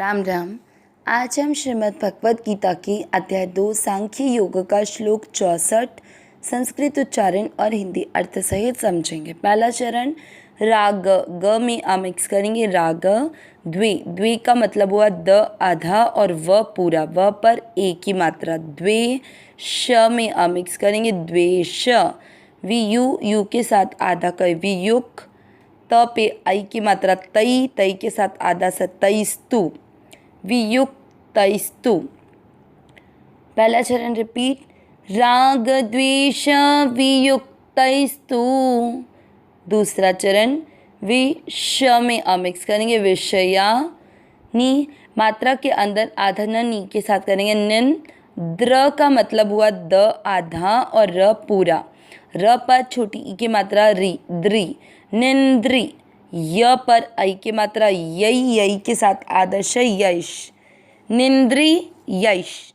राम राम। आज हम श्रीमद् भगवद गीता की अध्याय 2 सांख्य योग का श्लोक 64 संस्कृत उच्चारण और हिंदी अर्थ सहित समझेंगे। पहला चरण राग, ग में आ मिक्स करेंगे राग। द्वे, द्वे का मतलब हुआ द आधा और व पूरा, व पर ए की मात्रा। द्वे, श में आ मिक्स करेंगे द्वेष। वियु, यु के साथ आधा कर वियुक। त पे आई की मात्रा तई, तई के साथ आधा स तईस्तु, वियुक्तैस्तु। पहला चरण रिपीट, राग द्वेष वियुक्तैस्तु। दूसरा चरण विष में अमिक्स करेंगे विषया नी, मात्रा के अंदर आधा न नी के साथ करेंगे निन। द्र का मतलब हुआ द आधा और र पूरा, र पर छोटी ई की मात्रा री, द्री, निंद्री। य पर आई की मात्रा यई, यई के साथ आदर्श यश, निंद्री यश।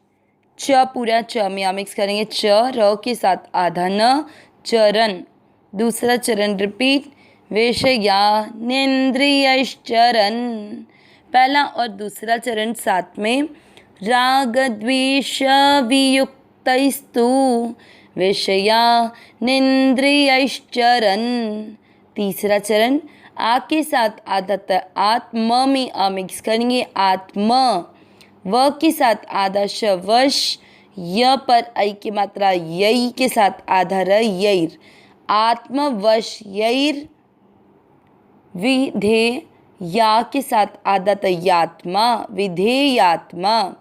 च पूरा च में मिक्स करेंगे च, र के साथ आधा न, चरण। दूसरा चरण रिपीट, वेशया निंद्रियश्चरण। पहला और दूसरा चरण साथ में, राग द्वेष वियुक्तैस्तु वेशया निंद्रियश्चरण। तीसरा चरण आ के साथ आधा त आत्म में आ मिक्स करेंगे आत्म, व के साथ आधा श वश, य पर आई की मात्रा यई के साथ आधा र यैर, आत्मवश यैर। विधेय या के साथ आधा त यात्मा, विधेयात्मा।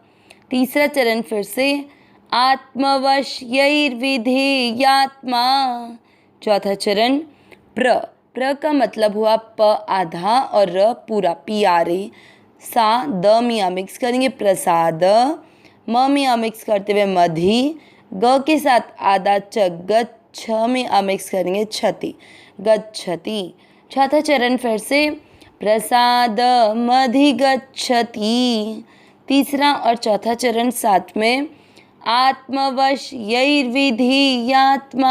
तीसरा चरण फिर से, आत्मवश यैर विधेयात्मा। चौथा चरण प्र, प्र का मतलब हुआ प आधा और र पूरा पियारे। सा द मिया मिक्स करेंगे प्रसाद, म में मिक्स करते हुए मधि, ग के साथ आधा च गच्छ, छ में मिक्स करेंगे छति, गच्छति। चौथा चरण फिर से, प्रसाद मधि गच्छति। तीसरा और चौथा चरण साथ में, आत्मवश यैर्विधेयात्मा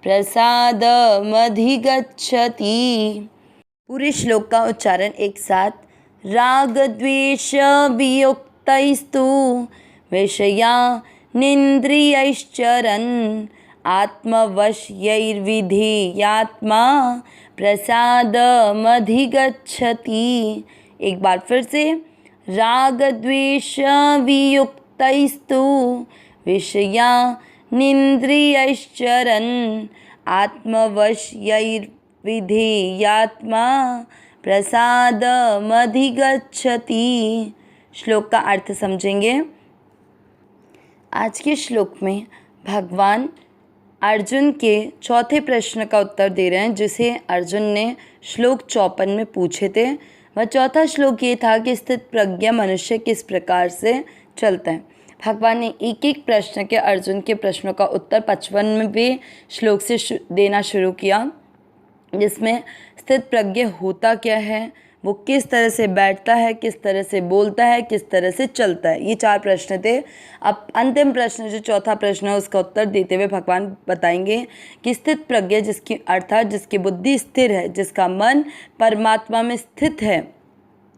प्रसाद मधि गच्छति। पूरे श्लोक का उच्चारण एक साथ, राग द्वेष वियुक्तैस्तु वेशया निंद्रियश्चरन् आत्मवश यैर्विधेयात्मा प्रसाद मधि गच्छति। एक बार फिर से, राग द्वेष वियुक्तैस्तु विषया निंद्रियश्चरन् आत्मवश यैर्विधेयात्मा प्रसाद मधि गच्छति। श्लोक का अर्थ समझेंगे। आज के श्लोक में भगवान अर्जुन के चौथे प्रश्न का उत्तर दे रहे हैं, जिसे अर्जुन ने श्लोक 54 में पूछे थे। वह चौथा श्लोक ये था कि स्थित प्रज्ञ मनुष्य किस प्रकार से चलता है। भगवान ने एक एक प्रश्न के अर्जुन के प्रश्नों का उत्तर 55वें श्लोक से देना शुरू किया, जिसमें स्थित प्रज्ञ होता क्या है, वो किस तरह से बैठता है, किस तरह से बोलता है, किस तरह से चलता है। ये 4 प्रश्न थे। अब अंतिम प्रश्न जो चौथा प्रश्न है, उसका उत्तर देते हुए भगवान बताएंगे कि स्थित प्रज्ञ जिसकी अर्थात जिसकी बुद्धि स्थिर है, जिसका मन परमात्मा में स्थित है,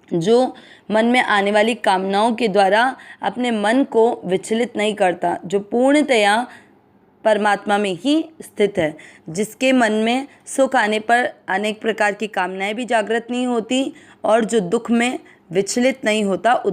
जो मन में आने वाली कामनाओं के द्वारा अपने मन को विचलित नहीं करता, जो पूर्णतया परमात्मा में ही स्थित है, जिसके मन में सुख आने पर अनेक प्रकार की कामनाएं भी जागृत नहीं होती, और जो दुख में विचलित नहीं होता,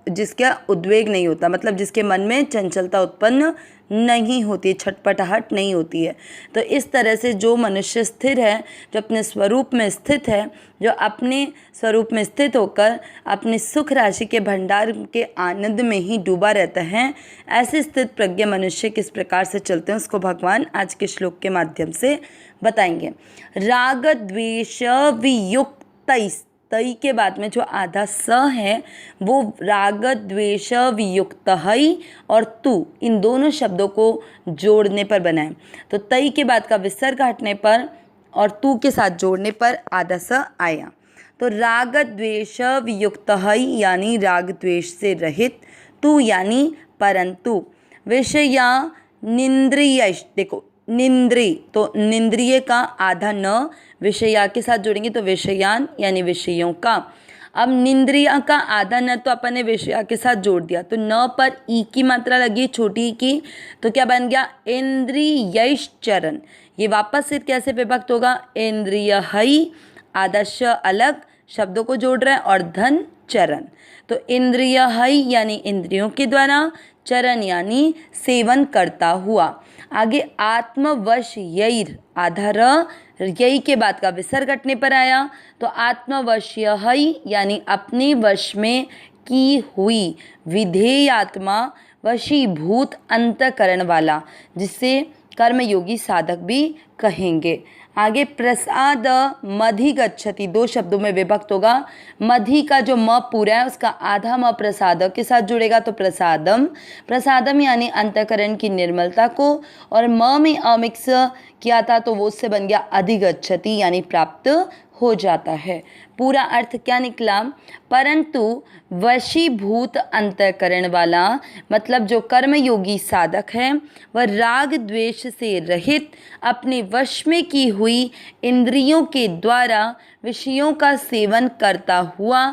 जिसका उद्वेग नहीं होता, मतलब जिसके मन में चंचलता उत्पन्न नहीं होती, छटपटाहट नहीं होती है। तो इस तरह से जो मनुष्य स्थिर है, जो अपने स्वरूप में स्थित है, जो अपने स्वरूप में स्थित होकर अपने सुख राशि के भंडार के आनंद में ही डूबा रहता है, ऐसे स्थित प्रज्ञ मनुष्य किस प्रकार से चलते हैं, उसको भगवान आज के श्लोक के माध्यम से बताएंगे। राग द्वेष वियुक्तैस्तु, तई के बाद में जो आधा स है वो राग द्वेष वियुक्त हई और तू, इन दोनों शब्दों को जोड़ने पर बना है। तो तई के बाद का विसर्ग हटने पर और तू के साथ जोड़ने पर आधा स आया। तो राग द्वेष वियुक्त हई यानी राग द्वेष से रहित, तू यानी परंतु, विषया निंद्रियश, देखो निंद्री, तो निंद्रिय का आधा न विषया के साथ जोड़ेंगे तो विषयान यानी विषयों का, अब निंद्रिया का आधा न तो अपन ने विषया के साथ जोड़ दिया, तो न पर ई की मात्रा लगी छोटी ई की, तो क्या बन गया इंद्रियश्चरण। ये वापस से कैसे विभक्त होगा, इंद्रिय हई, आधा श अलग शब्दों को जोड़ रहे हैं और धन चरण, तो इंद्रिय हई यानी इंद्रियों के द्वारा, चरण यानी सेवन करता हुआ। आगे आत्मवश यैर, आधा र यही के बाद का विसर्ग हटने पर आया, तो आत्मवश हई यानी अपने वश में की हुई, विधेयात्मा, वशीभूत अंतकरण वाला, जिसे कर्मयोगी साधक भी कहेंगे। आगे प्रसाद मधिगच्छति, दो शब्दों में विभक्त होगा। मधि का जो म पूरा है उसका आधा म प्रसाद के साथ जुड़ेगा, तो प्रसादम, प्रसादम यानी अंतःकरण की निर्मलता को, और म में अमिक्स किया था तो वो उससे बन गया अधिगच्छति यानी प्राप्त हो जाता है। पूरा अर्थ क्या निकला, परंतु वशीभूत अंतःकरण वाला, मतलब जो कर्मयोगी साधक है वह राग द्वेष से रहित, अपने वश में की हुई इंद्रियों के द्वारा विषयों का सेवन करता हुआ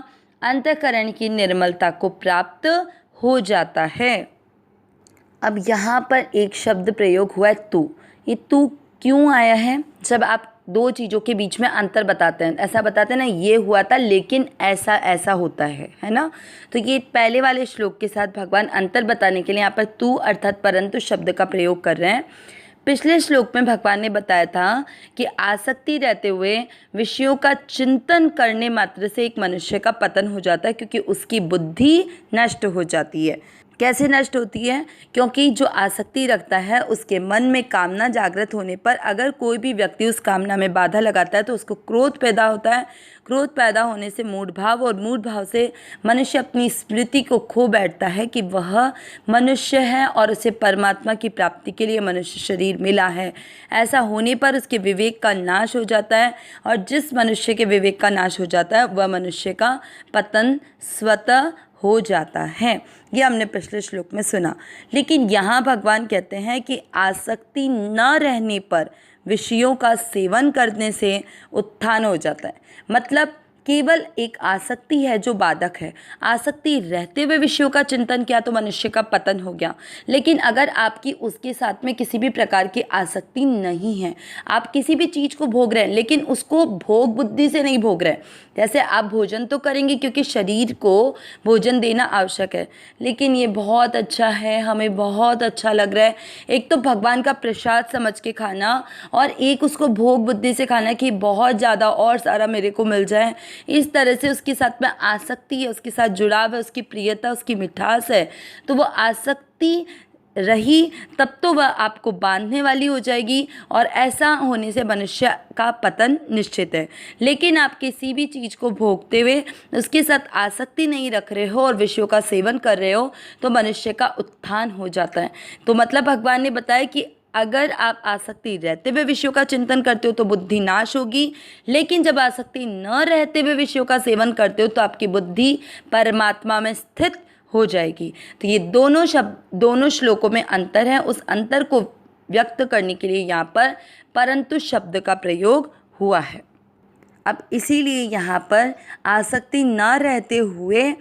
अंतःकरण की निर्मलता को प्राप्त हो जाता है। अब यहाँ पर एक शब्द प्रयोग हुआ है तू। ये तू क्यों आया है, जब आप दो चीज़ों के बीच में अंतर बताते हैं, ऐसा बताते हैं ना, ये हुआ था लेकिन ऐसा ऐसा होता है ना, तो ये पहले वाले श्लोक के साथ भगवान अंतर बताने के लिए यहाँ पर तू अर्थात परंतु शब्द का प्रयोग कर रहे हैं। पिछले श्लोक में भगवान ने बताया था कि आसक्ति रहते हुए विषयों का चिंतन करने मात्र से एक मनुष्य का पतन हो जाता है, क्योंकि उसकी बुद्धि नष्ट हो जाती है। कैसे नष्ट होती है, क्योंकि जो आसक्ति रखता है उसके मन में कामना जागृत होने पर अगर कोई भी व्यक्ति उस कामना में बाधा लगाता है तो उसको क्रोध पैदा होता है। क्रोध पैदा होने से मूढ़ भाव, और मूढ़ भाव से मनुष्य अपनी स्मृति को खो बैठता है कि वह मनुष्य है और उसे परमात्मा की प्राप्ति के लिए मनुष्य शरीर मिला है। ऐसा होने पर उसके विवेक का नाश हो जाता है, और जिस मनुष्य के विवेक का नाश हो जाता है वह मनुष्य का पतन स्वतः हो जाता है। ये हमने पिछले श्लोक में सुना। लेकिन यहाँ भगवान कहते हैं कि आसक्ति न रहने पर विषयों का सेवन करने से उत्थान हो जाता है। मतलब केवल एक आसक्ति है जो बाधक है। आसक्ति रहते हुए विषयों का चिंतन किया तो मनुष्य का पतन हो गया। लेकिन अगर आपकी उसके साथ में किसी भी प्रकार की आसक्ति नहीं है, आप किसी भी चीज़ को भोग रहे हैं लेकिन उसको भोग बुद्धि से नहीं भोग रहे हैं, जैसे आप भोजन तो करेंगे क्योंकि शरीर को भोजन देना आवश्यक है, लेकिन ये बहुत अच्छा है, हमें बहुत अच्छा लग रहा है, एक तो भगवान का प्रसाद समझ के खाना और एक उसको भोग बुद्धि से खाना कि बहुत ज़्यादा और सारा मेरे को मिल जाए। इस तरह से उसके साथ में आसक्ति है, उसके साथ जुड़ाव है, उसकी प्रियता, उसकी मिठास है, तो वो आसक्ति रही तब तो वह आपको बांधने वाली हो जाएगी, और ऐसा होने से मनुष्य का पतन निश्चित है। लेकिन आप किसी भी चीज़ को भोगते हुए उसके साथ आसक्ति नहीं रख रहे हो और विषयों का सेवन कर रहे हो तो मनुष्य का उत्थान हो जाता है। तो मतलब भगवान ने बताया कि अगर आप आसक्ति रहते हुए विषयों का चिंतन करते हो तो बुद्धि नाश होगी, लेकिन जब आसक्ति न रहते हुए विषयों का सेवन करते हो तो आपकी बुद्धि परमात्मा में स्थित हो जाएगी। तो ये दोनों श्लोकों में अंतर है, उस अंतर को व्यक्त करने के लिए यहाँ पर परंतु शब्द का प्रयोग हुआ है। अब इसीलिए यहाँ पर आसक्ति न रहते हुए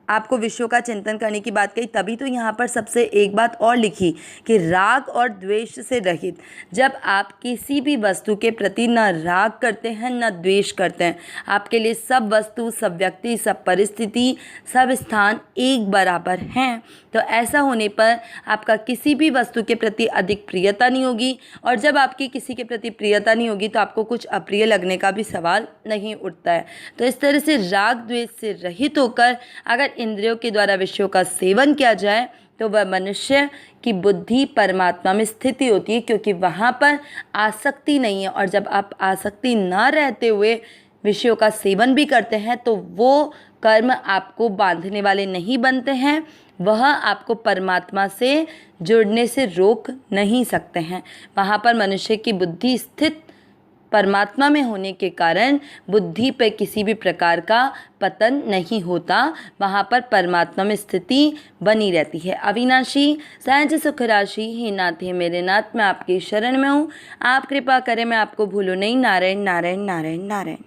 आपको विषयों का चिंतन करने की बात कही, तभी तो यहाँ पर सबसे एक बात और लिखी कि राग और द्वेष से रहित। जब आप किसी भी वस्तु के प्रति न राग करते हैं न द्वेष करते हैं, आपके लिए सब वस्तु, सब व्यक्ति, सब परिस्थिति, सब स्थान एक बराबर हैं, तो ऐसा होने पर आपका किसी भी वस्तु के प्रति अधिक प्रियता नहीं होगी, और जब आपकी किसी के प्रति प्रियता नहीं होगी तो आपको कुछ अप्रिय लगने का भी सवाल नहीं उठता है। तो इस तरह से राग द्वेष से रहित होकर अगर इंद्रियों के द्वारा विषयों का सेवन किया जाए तो वह मनुष्य की बुद्धि परमात्मा में स्थिति होती है, क्योंकि वहाँ पर आसक्ति नहीं है। और जब आप आसक्ति न रहते हुए विषयों का सेवन भी करते हैं तो वो कर्म आपको बांधने वाले नहीं बनते हैं, वह आपको परमात्मा से जुड़ने से रोक नहीं सकते हैं। वहाँ पर मनुष्य की बुद्धि स्थित परमात्मा में होने के कारण बुद्धि पर किसी भी प्रकार का पतन नहीं होता, वहाँ पर परमात्मा में स्थिति बनी रहती है। अविनाशी सहज सुख राशि हे नाथ हे मेरे नाथ, मैं आपकी शरण में हूँ, आप कृपा करें मैं आपको भूलूं नहीं। नारायण नारायण नारायण नारायण।